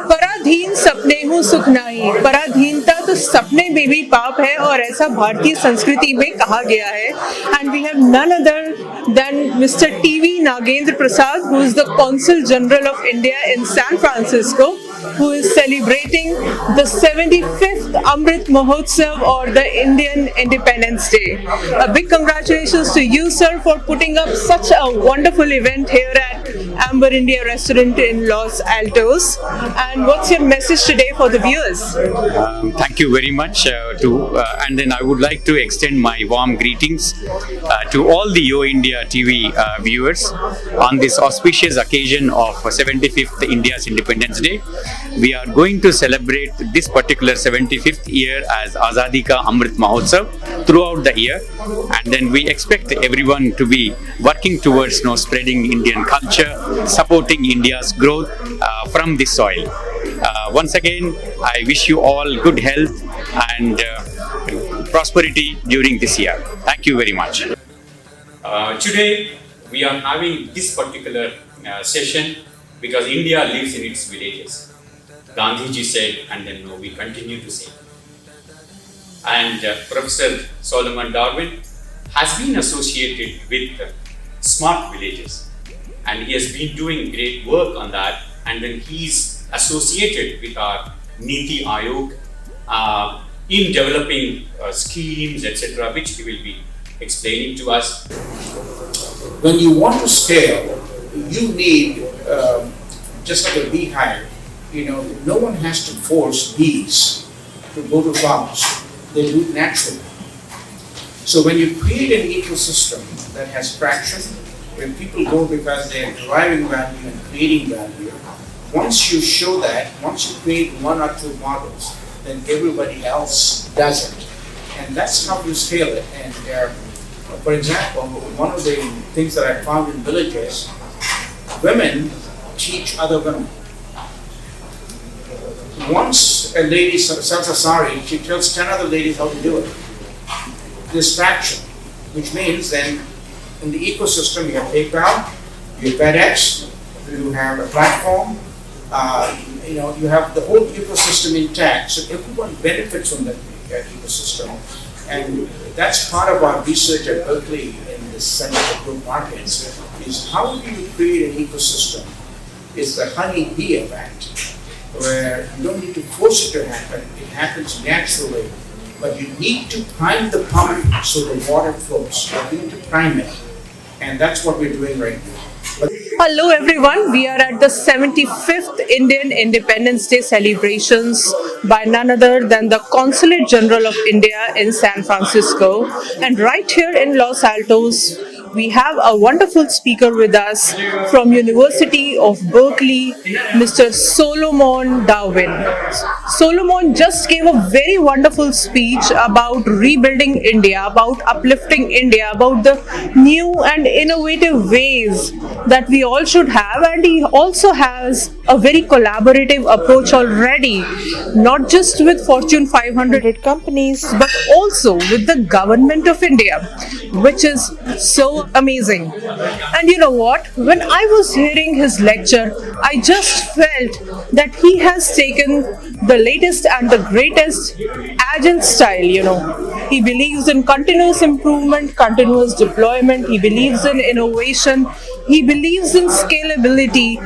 पराधीन सपने हूँ सुख नाही, पराधीनता तो सपने में भी पाप है और ऐसा भारतीय संस्कृति में कहा गया है. And we have none other than Mr. TV Nagendra Prasad, who is the Consul General of India in San Francisco, who is celebrating the 75th AMRIT Mahotsav or the Indian Independence Day. A big congratulations to you, sir, for putting up such a wonderful event here at Amber India Restaurant in Los Altos. And what's your message today for the viewers? Thank you very much and then I would like to extend my warm greetings to all the YoIndiaTV viewers on this auspicious occasion of 75th India's Independence Day. We are going to celebrate this particular 75th year as Azadi Ka Amrit Mahotsav throughout the year, and then we expect everyone to be working towards spreading Indian culture, supporting India's growth from this soil. Once again, I wish you all good health and prosperity during this year. Thank you very much. Today we are having this particular session because India lives in its villages. Gandhiji said, and then we continue to say. And Professor Solomon Darwin has been associated with smart villages, and he has been doing great work on that, and then he's associated with our Niti Aayog in developing schemes, etc., which he will be explaining to us. When you want to scale, you need just like a beehive. No one has to force bees to go to flowers. They do it naturally. So when you create an ecosystem that has traction, when people go because they are deriving value and creating value, once you show that, once you create one or two models, then everybody else does it. And that's how you scale it. And for example, one of the things that I found in villages, women teach other women. Once a lady sells a sari, she tells 10 other ladies how to do it. This traction, which means then in the ecosystem you have PayPal, you have FedEx, you have a platform, you have the whole ecosystem intact, so everyone benefits from that ecosystem. And that's part of our research at Berkeley in the Center for Group Markets, is how do you create an ecosystem? It's the honey-bee effect, where you don't need to force it to happen, it happens naturally, but you need to prime the pump so the water flows. You need to prime it, and that's what we're doing right now. Hello everyone, we are at the 75th Indian Independence Day celebrations by none other than the Consulate General of India in San Francisco, and right here in Los Altos we have a wonderful speaker with us from University of Berkeley, Mr. Solomon Darwin. Solomon just gave a very wonderful speech about rebuilding India, about uplifting India, about the new and innovative ways that we all should have, and he also has a very collaborative approach already, not just with Fortune 500 companies but also with the government of India, which is so amazing. And you know what, when I was hearing his lecture, I just felt that he has taken the latest and the greatest agile style. He believes in continuous improvement, continuous deployment, he believes in innovation, he believes in scalability,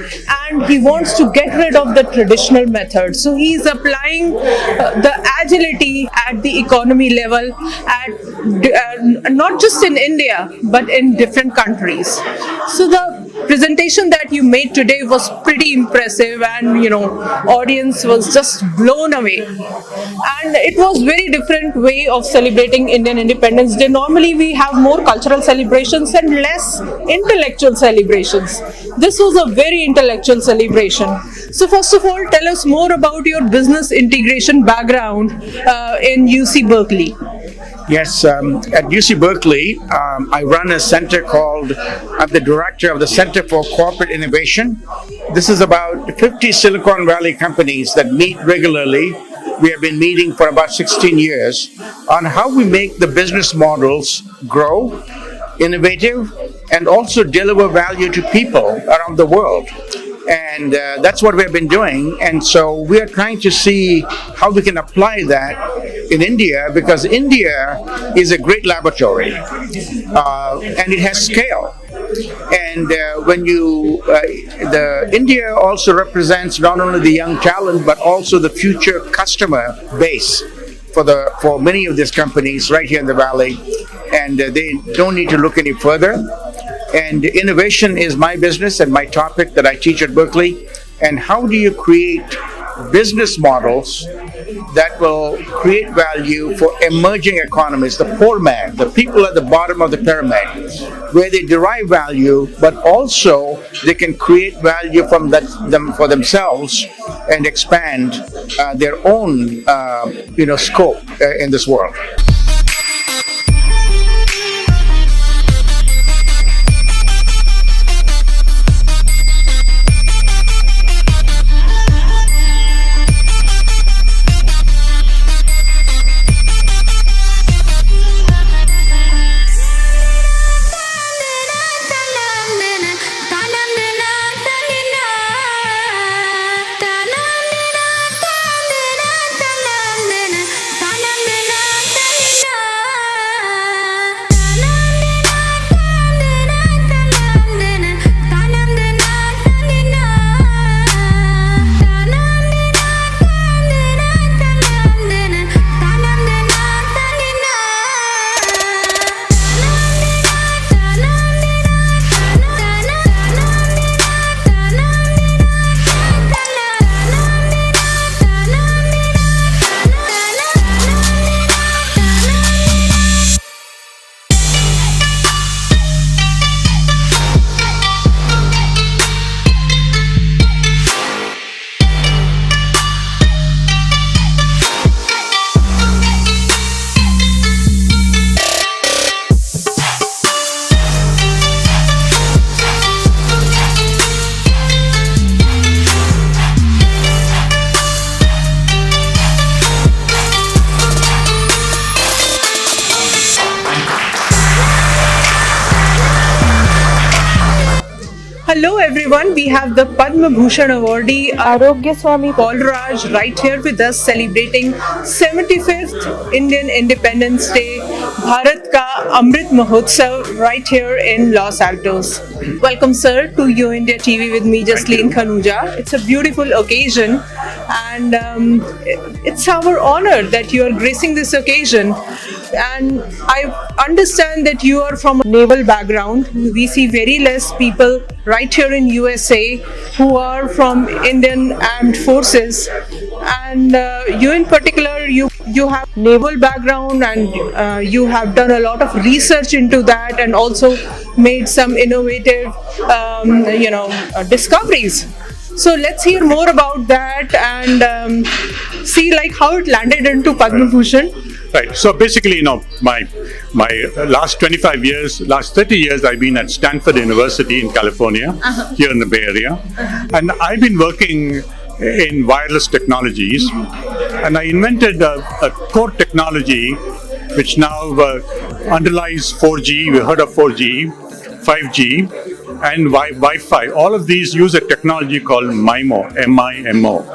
and he wants to get rid of the traditional methods. So he is applying the agility at the economy level, not just in India but in different countries. So the presentation that you made today was pretty impressive, and audience was just blown away, and it was very different way of celebrating Indian Independence Day. Normally we have more cultural celebrations and less intellectual celebrations. This was a very intellectual celebration. So first of all, tell us more about your business integration background in UC Berkeley. Yes, at UC Berkeley, I run a center called, I'm the director of the Center for Corporate Innovation. This is about 50 Silicon Valley companies that meet regularly we have been meeting for about 16 years on how we make the business models grow, innovative, and also deliver value to people around the world. And that's what we've been doing. And so we are trying to see how we can apply that in India, because India is a great laboratory and it has scale. And India also represents not only the young talent but also the future customer base for many of these companies right here in the Valley, and they don't need to look any further. And innovation is my business and my topic that I teach at Berkeley. And how do you create business models that will create value for emerging economies, the poor man, the people at the bottom of the pyramid, where they derive value, but also they can create value from for themselves and expand their own scope in this world. Hello everyone, we have the Padma Bhushan awardee Arogya Swami Paul Raj right here with us celebrating 75th Indian Independence Day, Bharat Ka AMRIT Mahotsav right here in Los Altos. Welcome sir to YoIndiaTV with me Jasleen Khanuja. It's a beautiful occasion and it's our honor that you are gracing this occasion. And I understand that you are from a naval background. We see very less people right here in USA who are from Indian Armed Forces, and you in particular, you have naval background and you have done a lot of research into that and also made some innovative discoveries. So let's hear more about that and see like how it landed into Padma Bhushan. Right. So basically, my last 25 years, last 30 years, I've been at Stanford University in California, here in the Bay Area. And I've been working in wireless technologies. And I invented a core technology which now underlies 4G. We heard of 4G, 5G, and Wi-Fi. All of these use a technology called MIMO, M-I-M-O.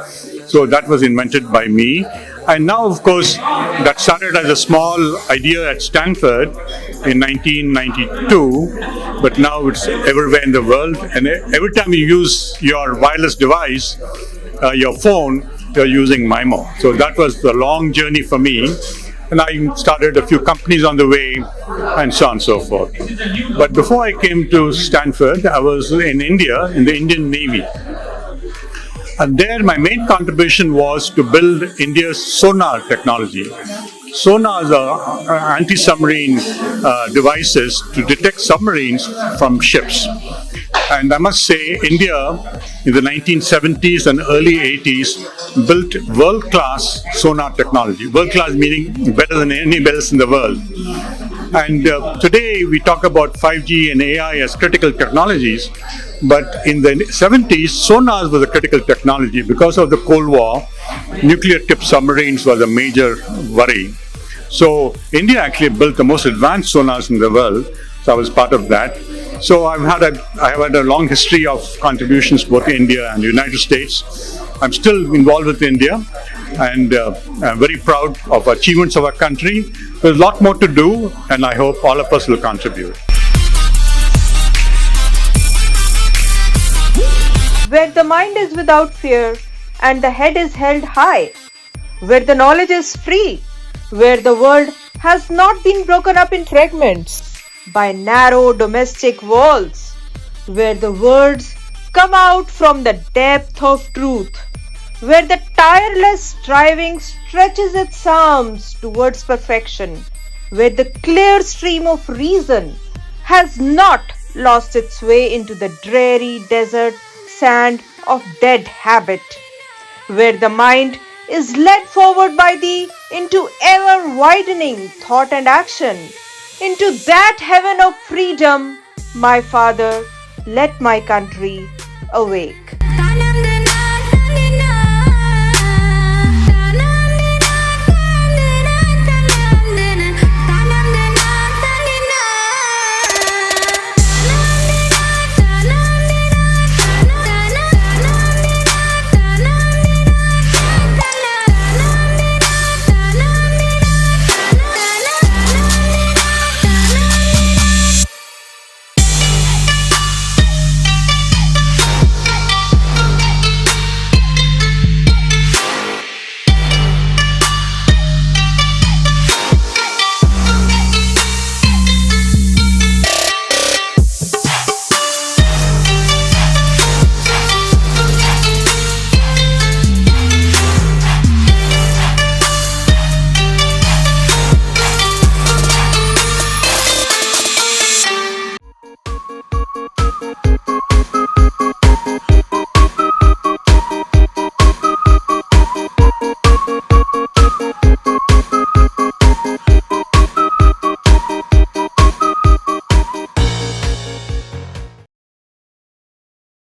So that was invented by me. And now, of course, that started as a small idea at Stanford in 1992, but now it's everywhere in the world. And every time you use your wireless device, your phone, you're using MIMO. So that was the long journey for me. And I started a few companies on the way and so on and so forth. But before I came to Stanford, I was in India, in the Indian Navy. And there my main contribution was to build India's sonar technology. Sonars are anti-submarine devices to detect submarines from ships. And I must say, India in the 1970s and early 80s built world-class sonar technology. World-class meaning better than anybody else in the world. And today we talk about 5G and AI as critical technologies, But in the 70s, sonars was a critical technology. Because of the Cold War, nuclear-tipped submarines was a major worry. So India actually built the most advanced sonars in the world. So I was part of that. So I have had a long history of contributions both in India and the United States. I'm still involved with India, and I'm very proud of achievements of our country. There's a lot more to do, and I hope all of us will contribute. Where the mind is without fear and the head is held high, where the knowledge is free, where the world has not been broken up in fragments by narrow domestic walls, where the words come out from the depth of truth, where the tireless striving stretches its arms towards perfection, where the clear stream of reason has not lost its way into the dreary desert sand of dead habit, where the mind is led forward by thee into ever widening thought and action, into that heaven of freedom, my Father, let my country awake.